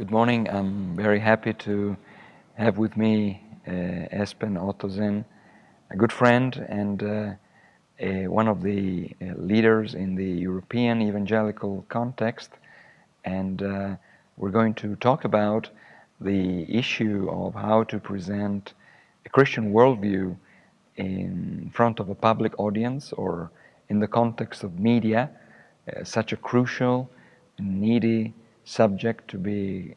Good morning. I'm very happy to have with me Espen Ottosen, a good friend and one of the leaders in the European evangelical context. And we're going to talk about the issue of how to present a Christian worldview in front of a public audience or in the context of media, such a crucial and needy subject to be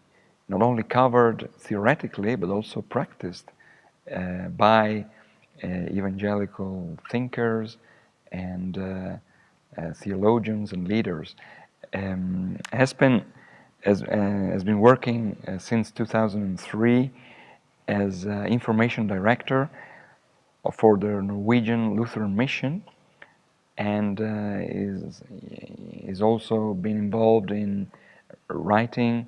not only covered theoretically but also practiced by evangelical thinkers and theologians and leaders. Espen has been working since 2003 as information director for the Norwegian Lutheran Mission, and is also been involved in writing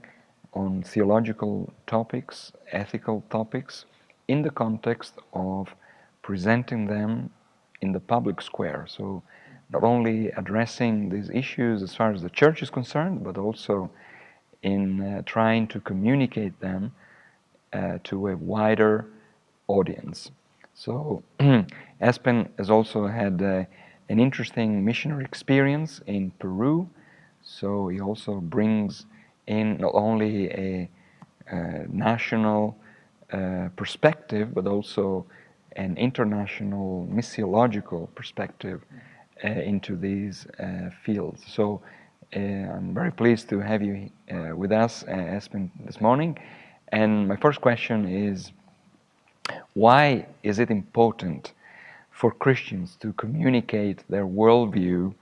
on theological topics, ethical topics, in the context of presenting them in the public square. So not only addressing these issues as far as the church is concerned, but also in trying to communicate them to a wider audience. So Espen has also had an interesting missionary experience in Peru, so he also brings in not only a national perspective, but also an international missiological perspective into these fields. So I'm very pleased to have you with us, Espen, this morning. And my first question is, why is it important for Christians to communicate their worldview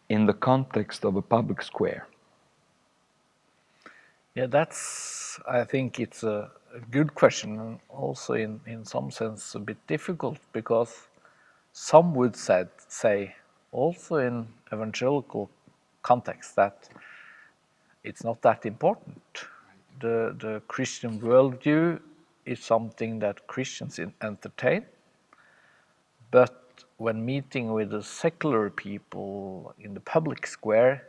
in the context of a public square? Yeah, I think it's a good question, and also in some sense a bit difficult, because some would say also in evangelical context that it's not that important. The Christian worldview is something that Christians entertain, but when meeting with the secular people in the public square,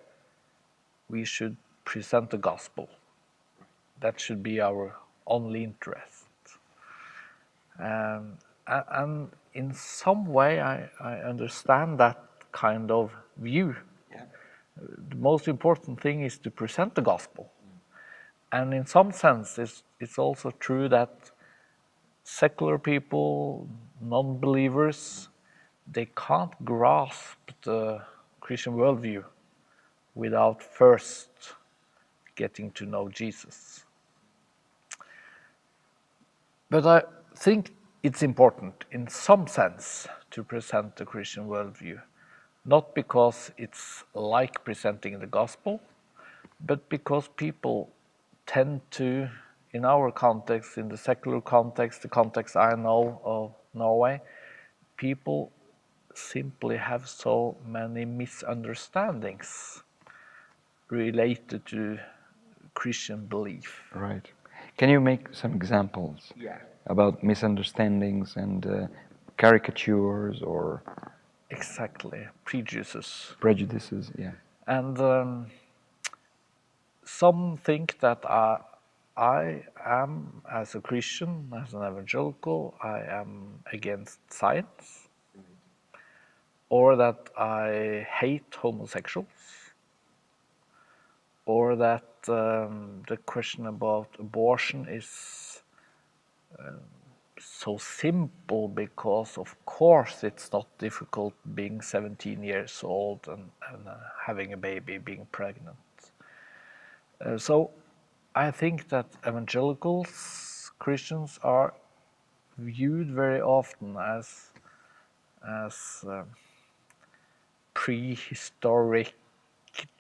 we should present the gospel. That should be our only interest. And in some way, I understand that kind of view. Yeah. The most important thing is to present the gospel. And in some sense, it's also true that secular people, non-believers, they can't grasp the Christian worldview without first getting to know Jesus. But I think it's important in some sense to present the Christian worldview, not because it's like presenting the gospel, but because people tend to, in our context, in the secular context, the context I know of Norway, people simply have so many misunderstandings related to Christian belief. Right. Can you make some examples about misunderstandings and caricatures or... Exactly, prejudices. Prejudices, yeah. And some think that I am, as a Christian, as an evangelical, I am against science, or that I hate homosexuals, or that the question about abortion is so simple because, of course, it's not difficult being 17 years old and having a baby, being pregnant. So I think that evangelicals, Christians, are viewed very often as prehistoric,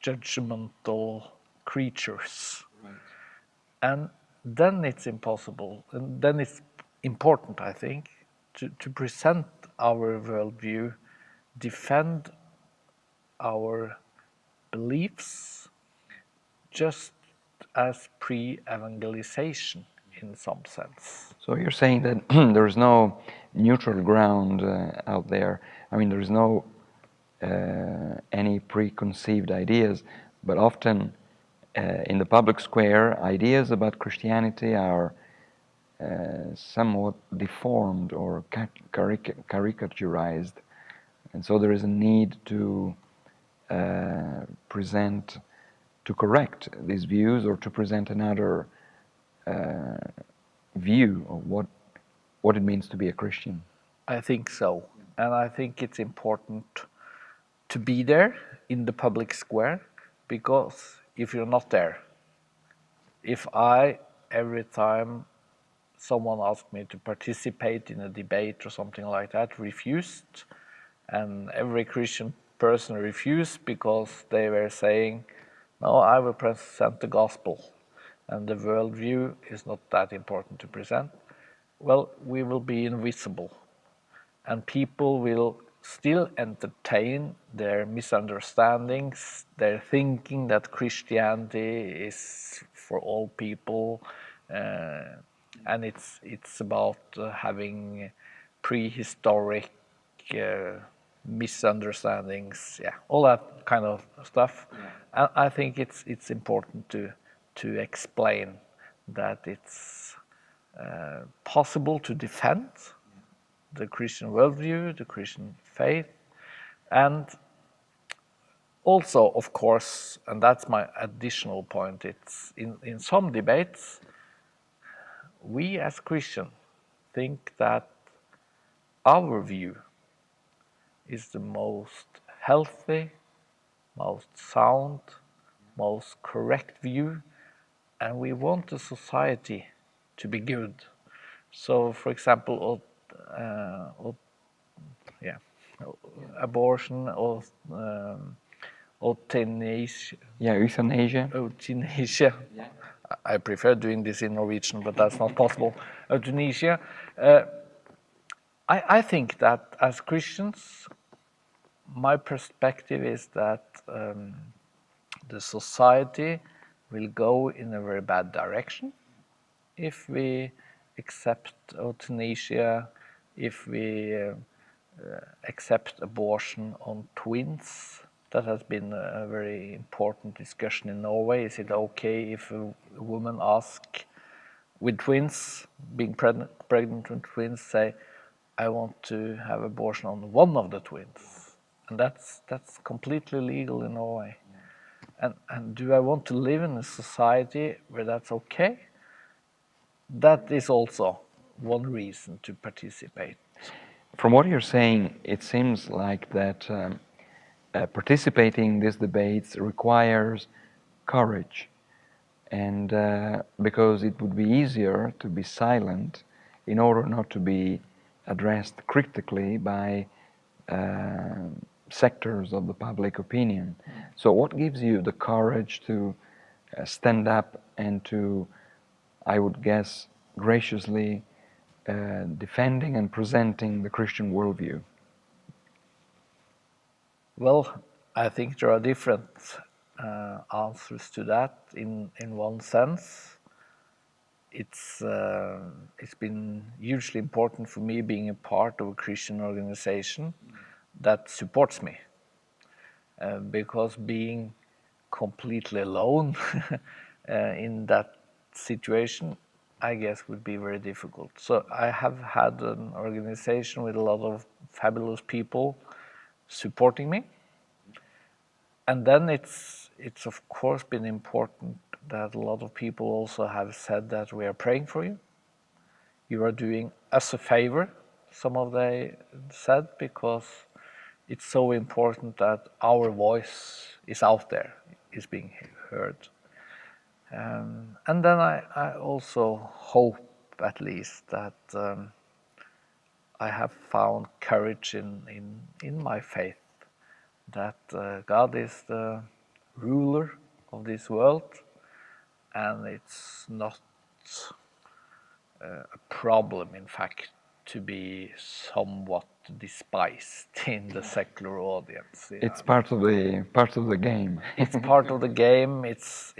judgmental creatures. Right. And then it's impossible, and then it's important, I think, to present our worldview, defend our beliefs, just as pre-evangelization in some sense. So you're saying that there's no neutral ground out there. I mean, there's no any preconceived ideas, but often in the public square, ideas about Christianity are somewhat deformed or caricaturized, and so there is a need to present, to correct these views, or to present another view of what it means to be a Christian. I think so, and I think it's important to be there in the public square, because if you're not there, if I, every time someone asked me to participate in a debate or something like that, refused, and every Christian person refused because they were saying, no, I will present the gospel, and the worldview is not that important to present, well, we will be invisible, and people will still entertain their misunderstandings, their thinking that Christianity is for all people, and it's about having prehistoric misunderstandings, yeah, all that kind of stuff. Yeah. And I think it's important to explain that it's possible to defend the Christian worldview, the Christian faith, and also, of course, and that's my additional point, it's in some debates, we as Christians think that our view is the most healthy, most sound, most correct view, and we want the society to be good. So, for example, abortion or euthanasia. Yeah, euthanasia. Euthanasia. Yeah. I prefer doing this in Norwegian, but that's not possible. Euthanasia. I think that as Christians, my perspective is that the society will go in a very bad direction if we accept euthanasia, if we accept abortion on twins. That has been a very important discussion in Norway. Is it okay if a woman asks with twins, being pregnant with twins, say, I want to have abortion on one of the twins? And that's completely legal in Norway. And do I want to live in a society where that's okay? That is also one reason to participate. From what you're saying, it seems like that participating in these debates requires courage, and because it would be easier to be silent in order not to be addressed critically by sectors of the public opinion. So what gives you the courage to stand up and to, I would guess, graciously defending and presenting the Christian worldview? Well, I think there are different answers to that. In one sense, it's been hugely important for me being a part of a Christian organization that supports me, because being completely alone in that situation, I guess, would be very difficult. So I have had an organization with a lot of fabulous people supporting me, and then it's of course been important that a lot of people also have said that we are praying for you. You are doing us a favor, some of they said, because it's so important that our voice is out there, is being heard. And then I also hope, at least, that I have found courage in my faith, that God is the ruler of this world, and it's not a problem, in fact, to be somewhat despised in the secular audience. It's part of the game. It's part of the game. It's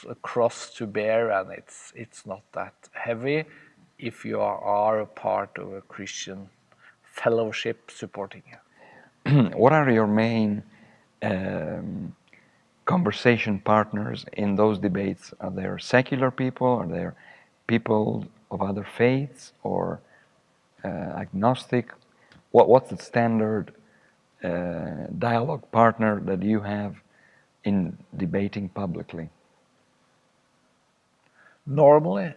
a cross to bear, and it's not that heavy if you are a part of a Christian fellowship supporting you. What are your main conversation partners in those debates? Are there secular people? Are there people of other faiths or agnostic? What's the standard dialogue partner that you have in debating publicly? Normally,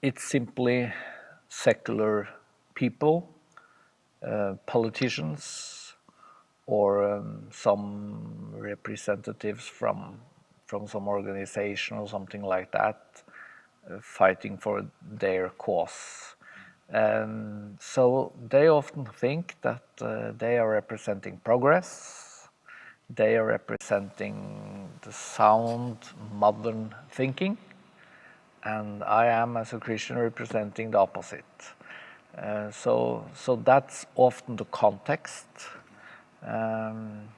it's simply secular people, politicians, or some representatives from some organization or something like that, fighting for their cause. So they often think that they are representing progress, they are representing the sound, modern thinking, and I am, as a Christian, representing the opposite. So that's often the context. And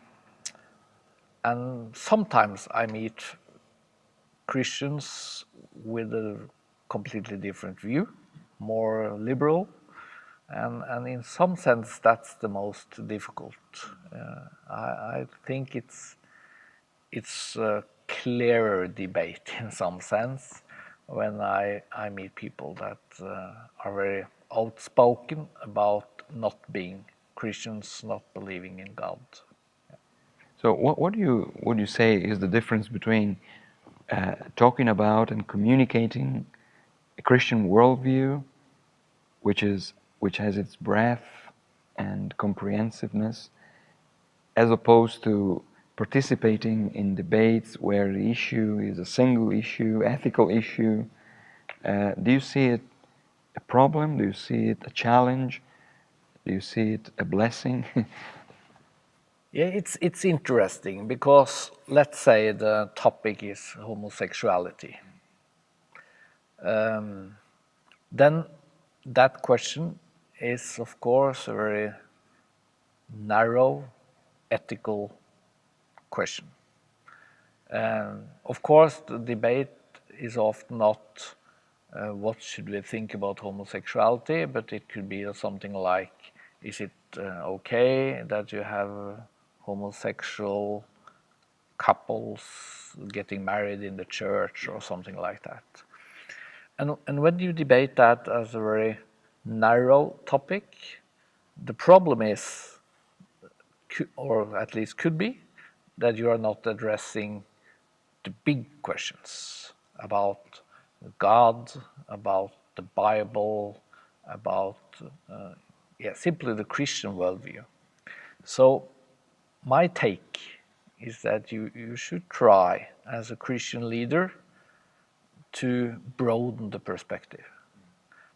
sometimes I meet Christians with a completely different view, more liberal, and in some sense that's the most difficult. I think it's a clearer debate in some sense when I meet people that are very outspoken about not being Christians, not believing in God. So what would you say is the difference between talking about and communicating a Christian worldview, which has its breadth and comprehensiveness, as opposed to participating in debates where the issue is a single issue, ethical issue? Do you see it a problem? Do you see it a challenge? Do you see it a blessing? Yeah, it's interesting because let's say the topic is homosexuality. Then that question is, of course, a very narrow ethical question. Of course, the debate is often not what should we think about homosexuality, but it could be something like, is it okay that you have homosexual couples getting married in the church or something like that? And when you debate that as a very narrow topic, the problem is, or at least could be, that you are not addressing the big questions about God, about the Bible, about simply the Christian worldview. So my take is that you should try as a Christian leader to broaden the perspective,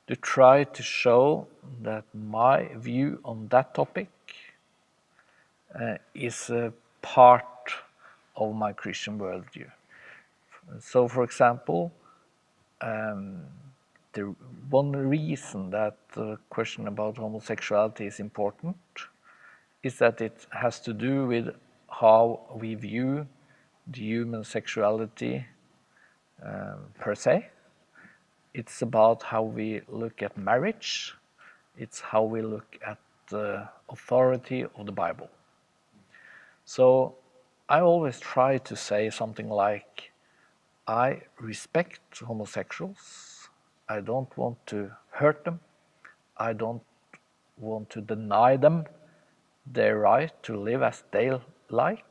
to try to show that my view on that topic is a part of my Christian worldview. So, for example, the one reason that the question about homosexuality is important is that it has to do with how we view the human sexuality per se. It's about how we look at marriage. It's how we look at the authority of the Bible. So I always try to say something like, I respect homosexuals. I don't want to hurt them. I don't want to deny them their right to live as they like.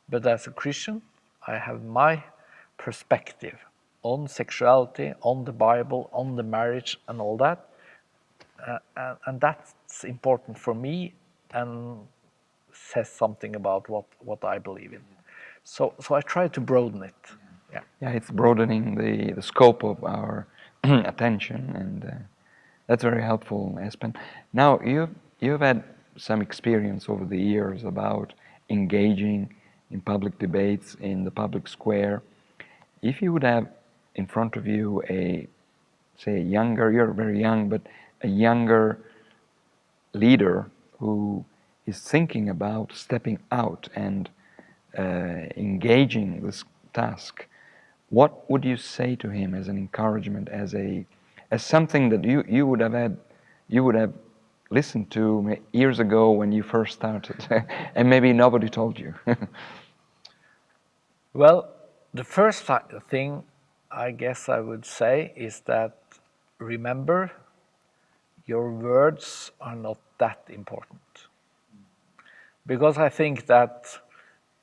But as a Christian, I have my perspective on sexuality, on the Bible, on the marriage and all that. And that's important for me and says something about what I believe in. So I try to broaden it. Yeah, it's broadening the scope of our attention, and that's very helpful, Espen. Now, you've had some experience over the years about engaging in public debates in the public square. If you would have in front of you you're very young, but a younger leader who is thinking about stepping out and engaging this task, what would you say to him as an encouragement, as something that you would have listened to years ago when you first started, and maybe nobody told you? Well, the first thing I guess I would say is that remember, your words are not that important. Because I think that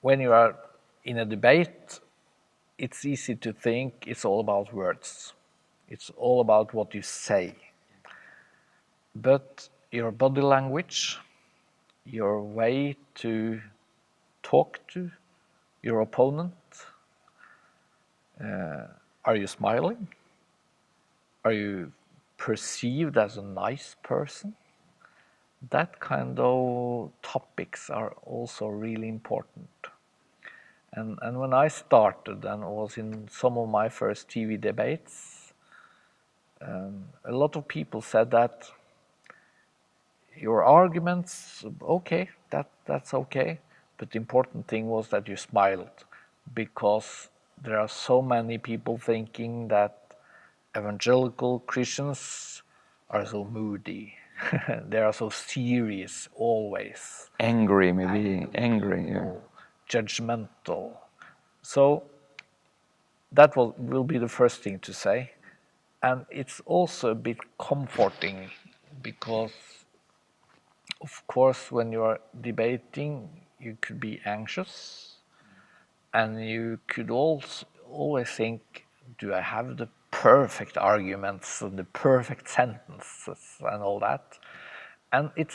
when you are in a debate, it's easy to think it's all about words. It's all about what you say. But your body language, your way to talk to your opponent, are you smiling? Are you perceived as a nice person? That kind of topics are also really important. And when I started and was in some of my first TV debates, a lot of people said that your arguments, okay, that's okay, but the important thing was that you smiled, because there are so many people thinking that evangelical Christians are so moody, they are so serious always, Angry, maybe angry. Yeah. judgmental. So that will be the first thing to say. And it's also a bit comforting because, of course, when you are debating, you could be anxious and you could also always think, do I have the perfect arguments and the perfect sentences and all that? And it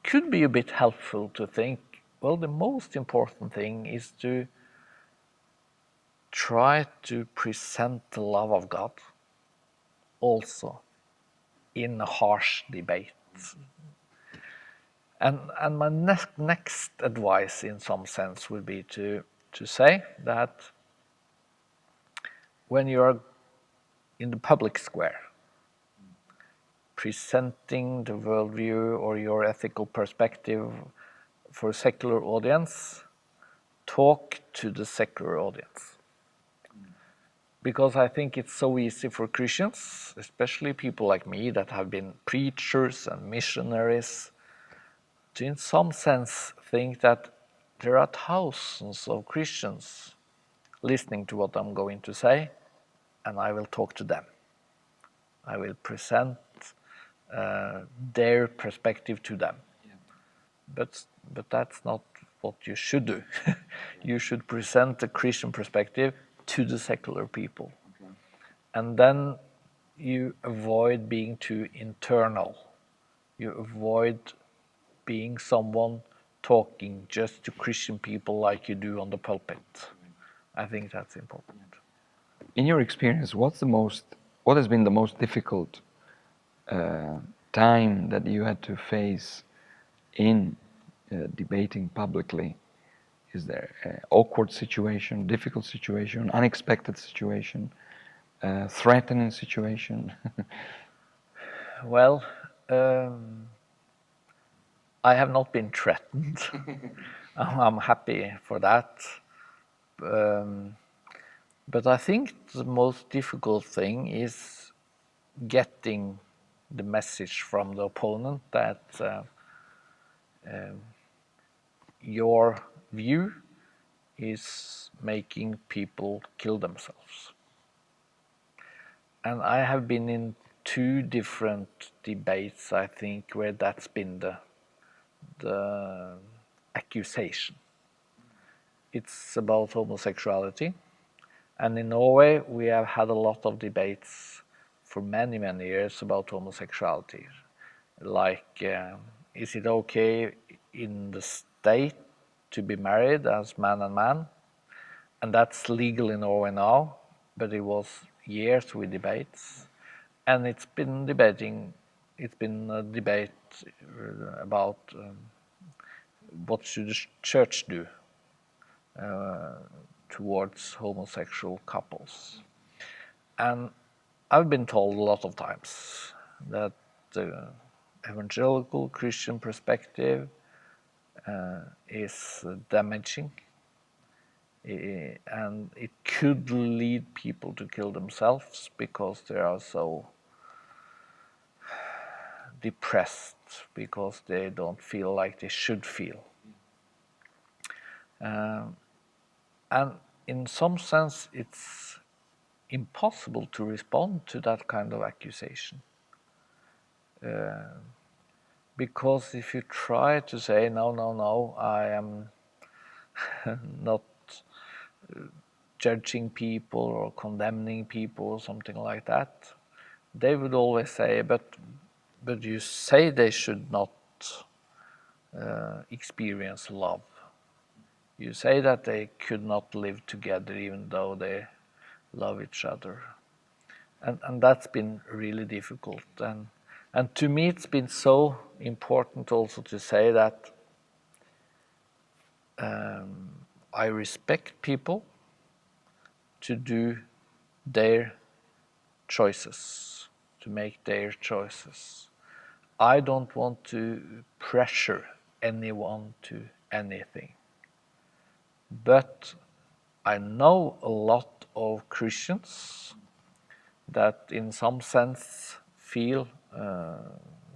could be a bit helpful to think, well, the most important thing is to try to present the love of God also in a harsh debate. And my next advice in some sense would be to say that when you are in the public square presenting the worldview or your ethical perspective for a secular audience, talk to the secular audience. Because I think it's so easy for Christians, especially people like me that have been preachers and missionaries, to in some sense think that there are thousands of Christians listening to what I'm going to say, and I will talk to them. I will present their perspective to them. Yeah. But that's not what you should do. You should present the Christian perspective to the secular people. Okay. And then you avoid being too internal. You avoid being someone talking just to Christian people like you do on the pulpit. I think that's important. In your experience, what has been the most difficult time that you had to face in debating publicly? Is there an awkward situation, difficult situation, unexpected situation, threatening situation? Well, I have not been threatened. I'm happy for that. But I think the most difficult thing is getting the message from the opponent that your view is making people kill themselves. And I have been in 2 different debates, I think, where that's been the accusation. It's about homosexuality. And in Norway, we have had a lot of debates for many, many years about homosexuality. Like, is it okay in the state to be married as man and man? And that's legal in Norway now, but it was years with debates. And it's been a debate about what should the church do towards homosexual couples. And I've been told a lot of times that the evangelical Christian perspective is damaging, and it could lead people to kill themselves because they are so depressed, because they don't feel like they should feel. And in some sense, it's impossible to respond to that kind of accusation. Because if you try to say, no, I am not judging people or condemning people or something like that, they would always say, but you say they should not experience love. You say that they could not live together even though they love each other. And that's been really difficult. And to me, it's been so important also to say that I respect people to do their choices, to make their choices. I don't want to pressure anyone to anything. But I know a lot of Christians that in some sense feel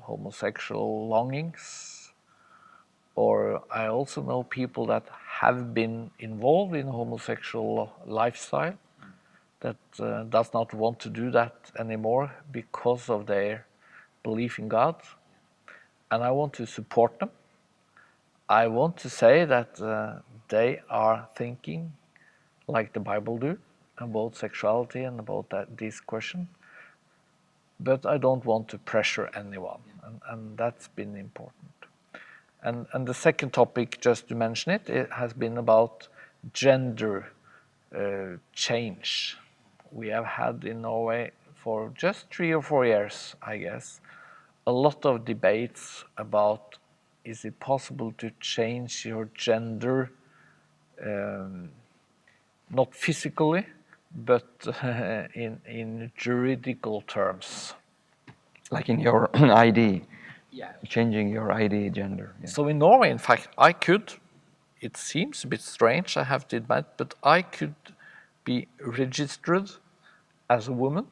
homosexual longings, or I also know people that have been involved in homosexual lifestyle that does not want to do that anymore because of their belief in God, and I want to support them. I want to say that they are thinking like the Bible do about sexuality and about this question, but I don't want to pressure anyone, and that's been important. And the second topic, just to mention it, it has been about gender change. We have had in Norway for just 3 or 4 years, I guess, a lot of debates about, is it possible to change your gender, not physically, but in juridical terms. Like in your ID, Yeah. changing your ID gender. Yeah. So in Norway, in fact, I could, it seems a bit strange, I have to admit, but I could be registered as a woman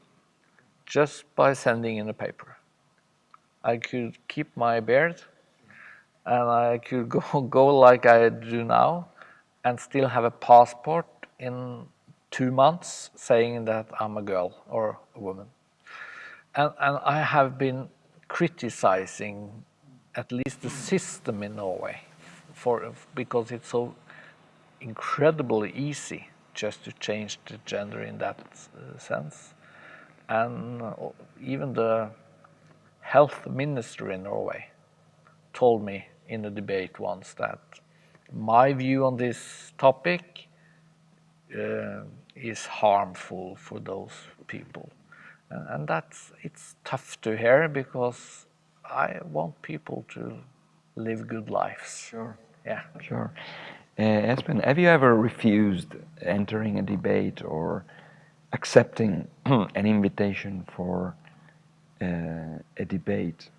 just by sending in a paper. I could keep my beard and I could go like I do now and still have a passport in 2 months saying that I'm a girl or a woman. And I have been criticizing at least the system in Norway because it's so incredibly easy just to change the gender in that sense. And even the health minister in Norway told me in a debate once that my view on this topic is harmful for those people. And it's tough to hear because I want people to live good lives. Sure. Yeah. Sure. Espen, have you ever refused entering a debate or accepting an invitation for a debate?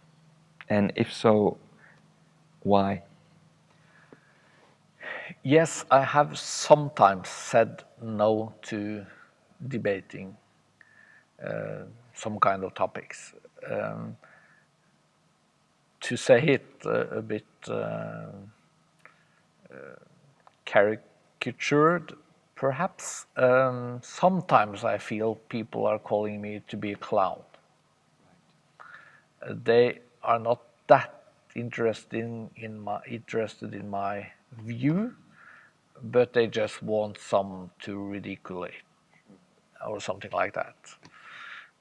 And if so, why? Yes, I have sometimes said no to debating some kind of topics. To say it a bit caricatured, perhaps, sometimes I feel people are calling me to be a clown. They are not that interested in my view, but they just want some to ridicule it or something like that.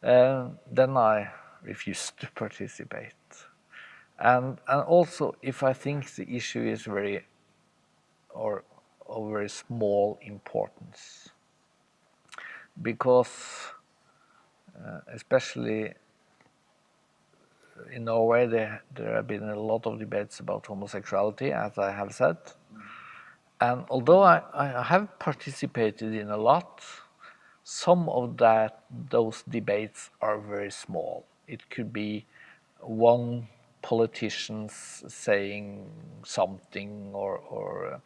Then I refuse to participate. And also, if I think the issue is very or of very small importance, because especially in Norway, there have been a lot of debates about homosexuality, as I have said. And although I have participated in a lot, some of those debates are very small. It could be one politician saying something, or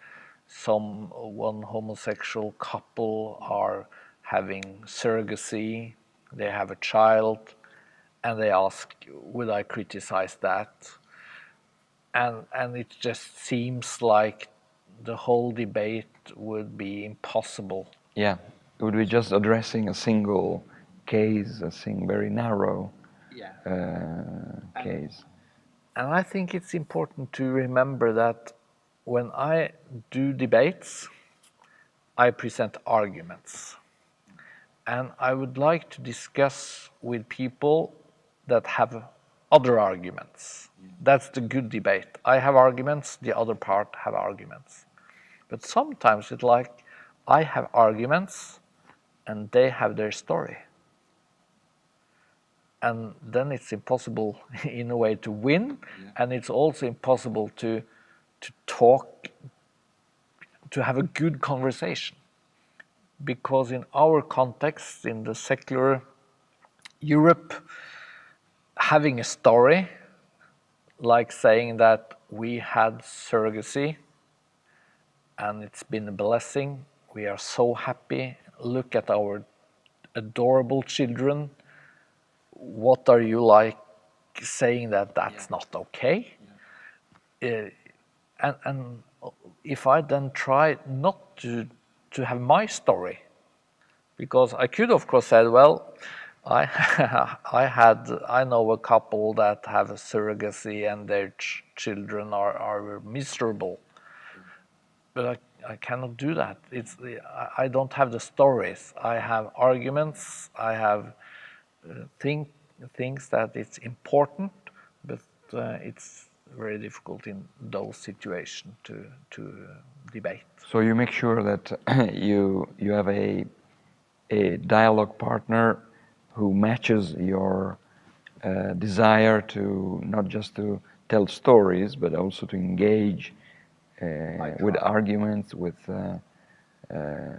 one homosexual couple are having surrogacy, they have a child, and they ask, would I criticize that? And it just seems like the whole debate would be impossible Yeah, it would be just addressing a single case, very narrow case. And I think it's important to remember that when I do debates, I present arguments. And I would like to discuss with people that have other arguments. That's the good debate. I have arguments, the other part have arguments. But sometimes it's like I have arguments and they have their story. And then it's impossible in a way to win, and it's also impossible to talk, to have a good conversation. Because in our context, in the secular Europe, having a story, like saying that we had surrogacy and it's been a blessing, we are so happy, look at our adorable children, what are you like saying that that's not okay? And if I then try not to have my story, because I could of course say, well, I know a couple that have a surrogacy and their children are miserable, but I cannot do that. I don't have the stories. I have arguments. I have things that it's important, but it's very difficult in those situations to debate. So you make sure that you have a dialogue partner who matches your desire to not just to tell stories, but also to engage with arguments, with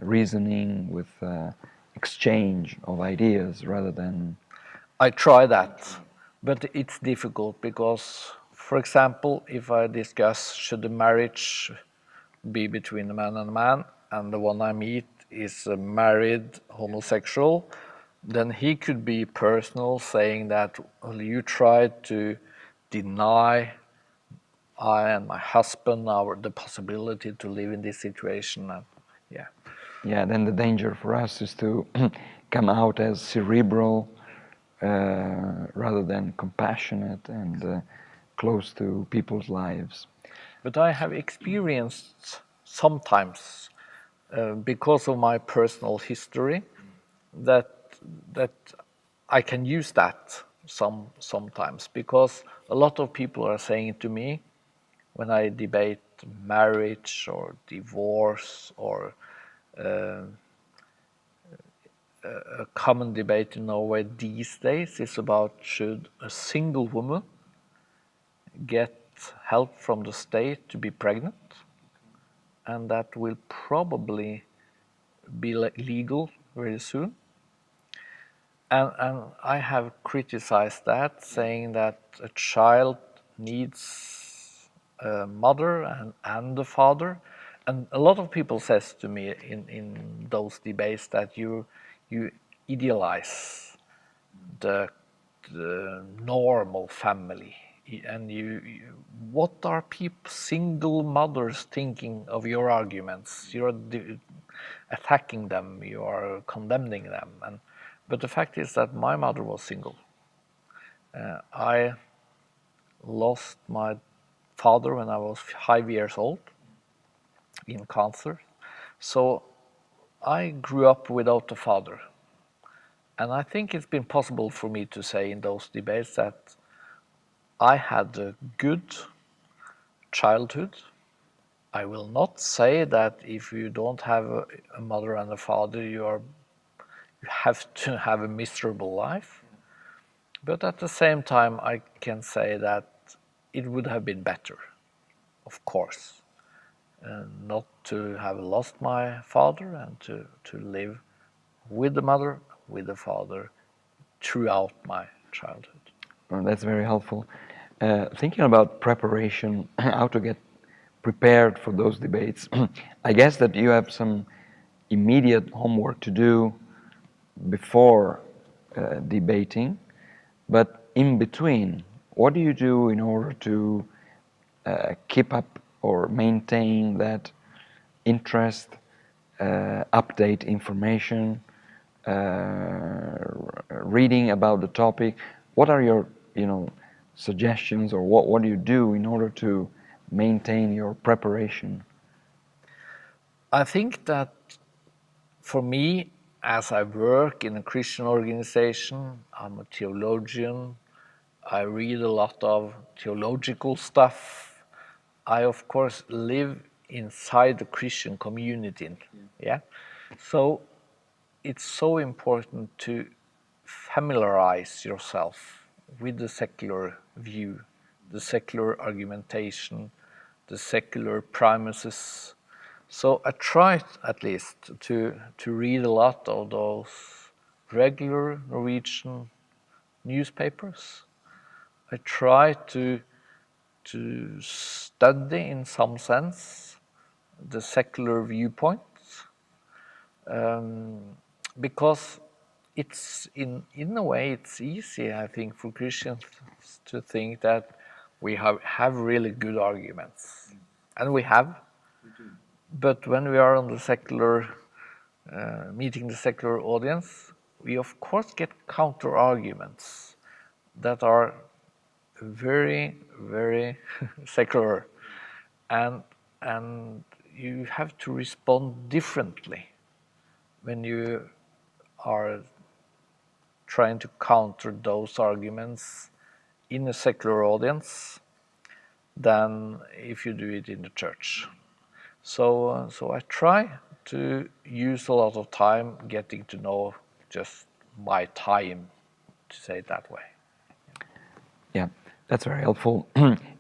reasoning, with exchange of ideas, rather than. I try that, but it's difficult because, for example, if I discuss should the marriage be between a man and a man, and the one I meet is a married homosexual, then he could be personal, saying that, well, you tried to deny I and my husband the possibility to live in this situation. And Yeah, then the danger for us is to come out as cerebral rather than compassionate and close to people's lives. But I have experienced sometimes, because of my personal history, that I can use that sometimes, because a lot of people are saying to me when I debate marriage or divorce, or a common debate in Norway these days is about should a single woman get help from the state to be pregnant, and that will probably be legal very soon. And I have criticized that, saying that a child needs a mother and a father. And a lot of people says to me in those debates that you idealize the normal family, and what are people, single mothers, thinking of your arguments? You're attacking them, you are condemning them. But the fact is that my mother was single. I lost my father when I was 5 years old in cancer. So I grew up without a father. And I think it's been possible for me to say in those debates that I had a good childhood. I will not say that if you don't have a mother and a father, you have to have a miserable life. But at the same time, I can say that it would have been better, of course, not to have lost my father and to live with the mother, with the father throughout my childhood. Well, that's very helpful. Thinking about preparation, how to get prepared for those debates, I guess that you have some immediate homework to do before debating, but in between, what do you do in order to keep up or maintain that interest update information, reading about the topic. What are your, suggestions, or what do you do in order to maintain your preparation? I think that for me, as I work in a Christian organization, I'm a theologian, I read a lot of theological stuff. I, of course, live inside the Christian community. Yeah. So it's so important to familiarize yourself with the secular view, the secular argumentation, the secular premises. So I tried at least to read a lot of those regular Norwegian newspapers. I try to study in some sense the secular viewpoints, because it's in a way it's easy, I think, for Christians to think that we have really good arguments, and we have. But when we are on the secular meeting the secular audience, we of course get counter arguments that are very, very secular, and you have to respond differently when you are trying to counter those arguments in a secular audience than if you do it in the church. So I try to use a lot of time getting to know just my time, to say it that way. Yeah, that's very helpful.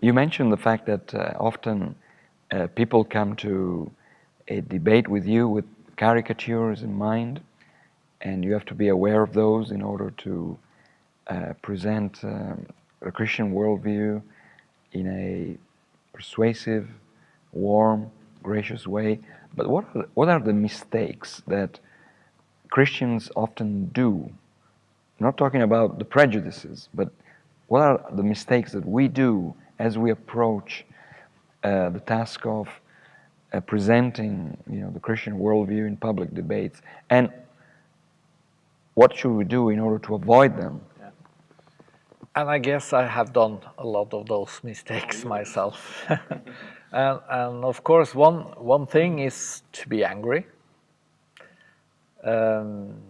You mentioned the fact that often people come to a debate with you with caricatures in mind, and you have to be aware of those in order to present a Christian worldview in a persuasive, warm, gracious way. But what are the mistakes that Christians often do? I'm not talking about the prejudices, but what are the mistakes that we do as we approach the task of presenting, the Christian worldview in public debates, and what should we do in order to avoid them? And I guess I have done a lot of those mistakes myself. And of course, one thing is to be angry. And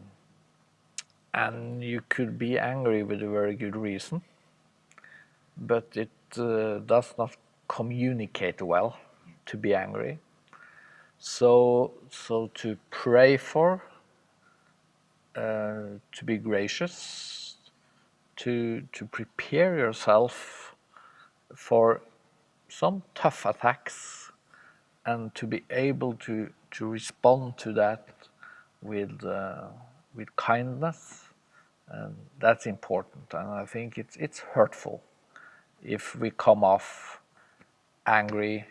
you could be angry with a very good reason, but it does not communicate well to be angry. So to pray for, to be gracious, to prepare yourself for some tough attacks, and to be able to respond to that with kindness, and that's important. And I think it's hurtful if we come off angry,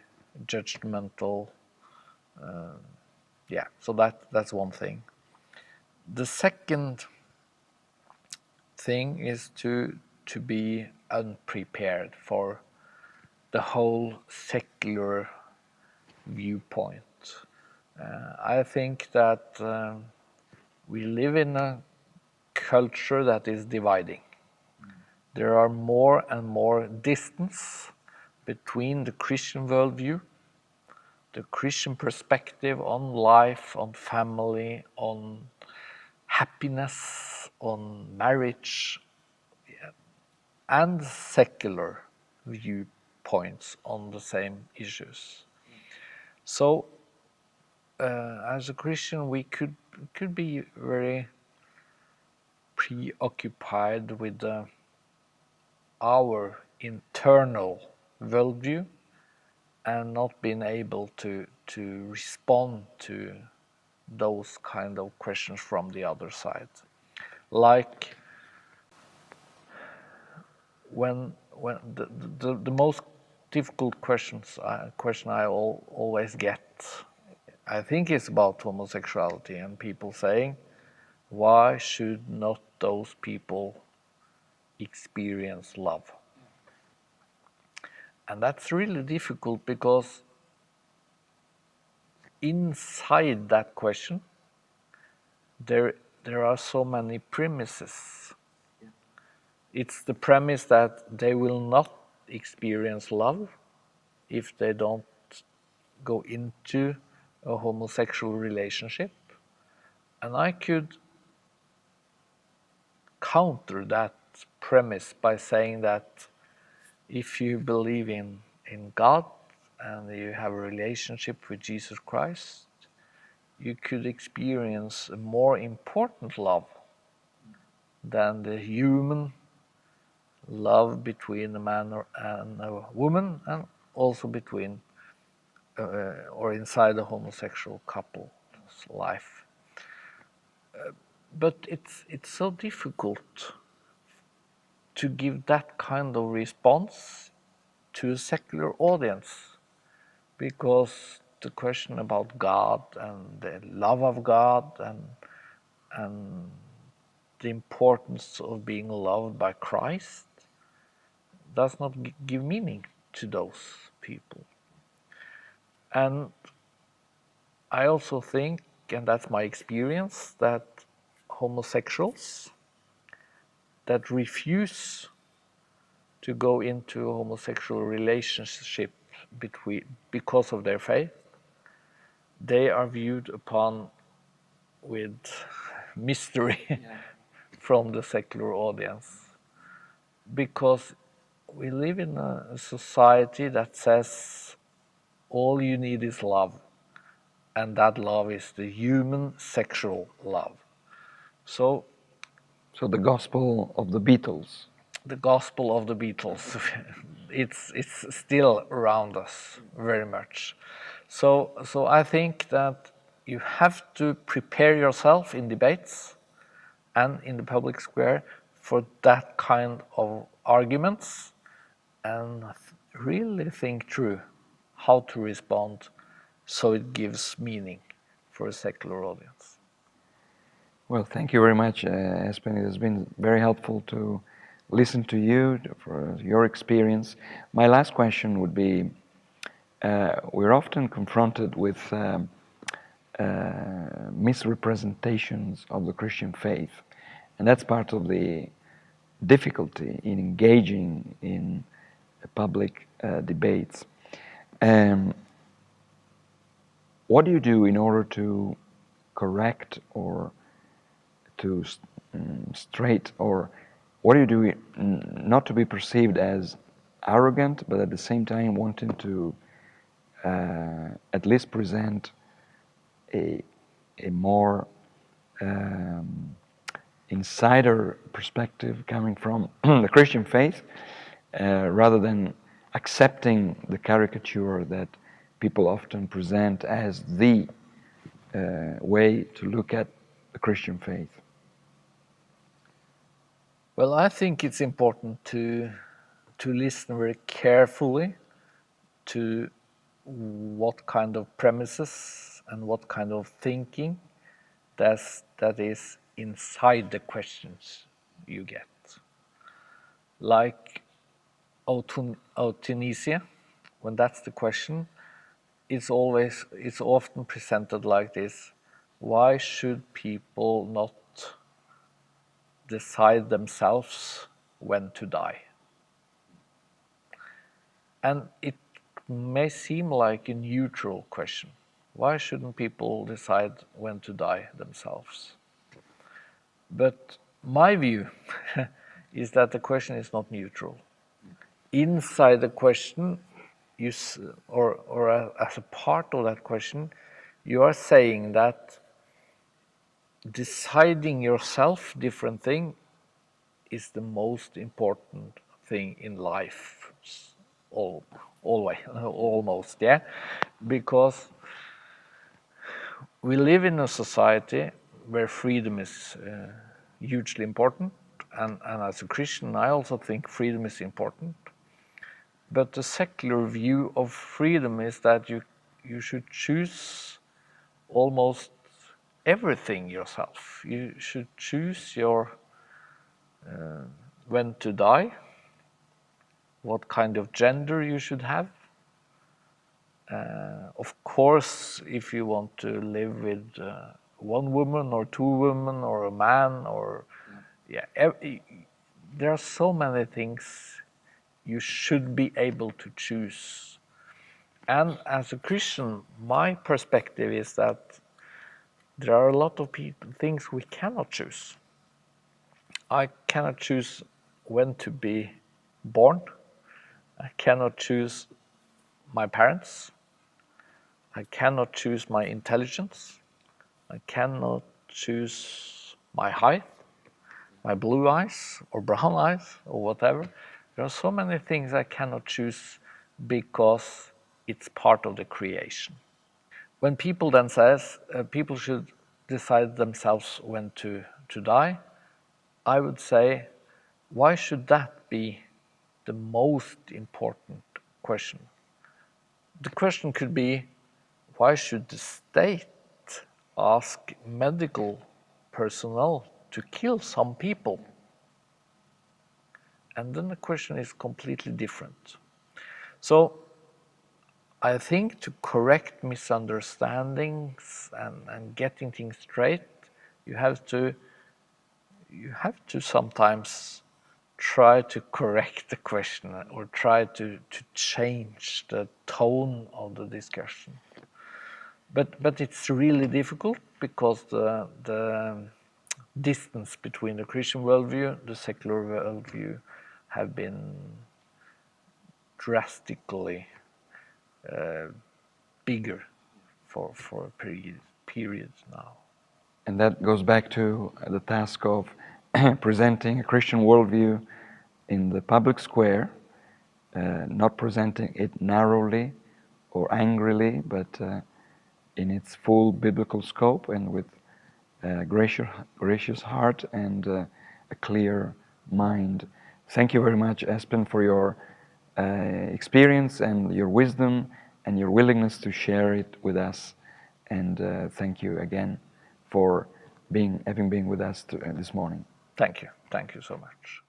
judgmental. Yeah, so that's one thing. The second thing is to be unprepared for the whole secular viewpoint. I think that we live in a culture that is dividing. There are more and more distance between the Christian worldview, the Christian perspective on life, on family, on happiness, on marriage, and secular viewpoints on the same issues. So, as a Christian, we could be very preoccupied with our internal worldview and not being able to respond to those kind of questions from the other side. Like when the most difficult question I always get, I think, is about homosexuality, and people saying, why should not those people experience love? And that's really difficult, because inside that question, there are so many premises. It's the premise that they will not experience love if they don't go into a homosexual relationship. And I could counter that premise by saying that if you believe in God and you have a relationship with Jesus Christ, you could experience a more important love than the human love between a man and a woman, and also between or inside a homosexual couple's life. But it's so difficult to give that kind of response to a secular audience, because the question about God and the love of God and the importance of being loved by Christ does not give meaning to those people. And I also think, and that's my experience, that homosexuals that refuse to go into a homosexual relationship because of their faith, they are viewed upon with mystery from the secular audience. Because we live in a society that says all you need is love, and that love is the human sexual love. So the gospel of the Beatles. the gospel of the Beatles, it's still around us very much. So I think that you have to prepare yourself in debates and in the public square for that kind of arguments, and really think through how to respond so it gives meaning for a secular audience. Well, thank you very much, Espen. It has been very helpful to listen to you, for your experience. My last question would be, we're often confronted with misrepresentations of the Christian faith, and that's part of the difficulty in engaging in public debates. What do you do in order to correct or to straight, or what do you do not to be perceived as arrogant, but at the same time wanting to at least present a more insider perspective coming from the Christian faith, rather than accepting the caricature that people often present as the way to look at the Christian faith? Well, I think it's important to listen very carefully to what kind of premises and what kind of thinking that is inside the questions you get. Like euthanasia, when that's the question, it's often presented like this: why should people not decide themselves when to die? And it may seem like a neutral question. Why shouldn't people decide when to die themselves? But my view is that the question is not neutral. Inside the question, or as a part of that question, you are saying that deciding yourself different thing is the most important thing in life. Always, almost, yeah, because we live in a society where freedom is hugely important, and as a Christian, I also think freedom is important. But the secular view of freedom is that you should choose almost everything yourself. You should choose your when to die, what kind of gender you should have, Of course, if you want to live with one woman or two women or a man or there are so many things you should be able to choose. And as a Christian, my perspective is that there are a lot of things we cannot choose. I cannot choose when to be born. I cannot choose my parents. I cannot choose my intelligence. I cannot choose my height, my blue eyes or brown eyes or whatever. There are so many things I cannot choose because it's part of the creation. When people then says people should decide themselves when to die, I would say, why should that be the most important question? The question could be, why should the state ask medical personnel to kill some people? And then the question is completely different. So I think to correct misunderstandings and getting things straight, you have to sometimes try to correct the question or try to change the tone of the discussion. But it's really difficult because the distance between the Christian worldview, the secular worldview, have been drastically bigger for a period now. And that goes back to the task of presenting a Christian worldview in the public square, not presenting it narrowly or angrily, but in its full biblical scope and with a gracious heart and a clear mind. Thank you very much, Espen, for your experience and your wisdom and your willingness to share it with us. And thank you again for having been with us this morning. Thank you. Thank you so much.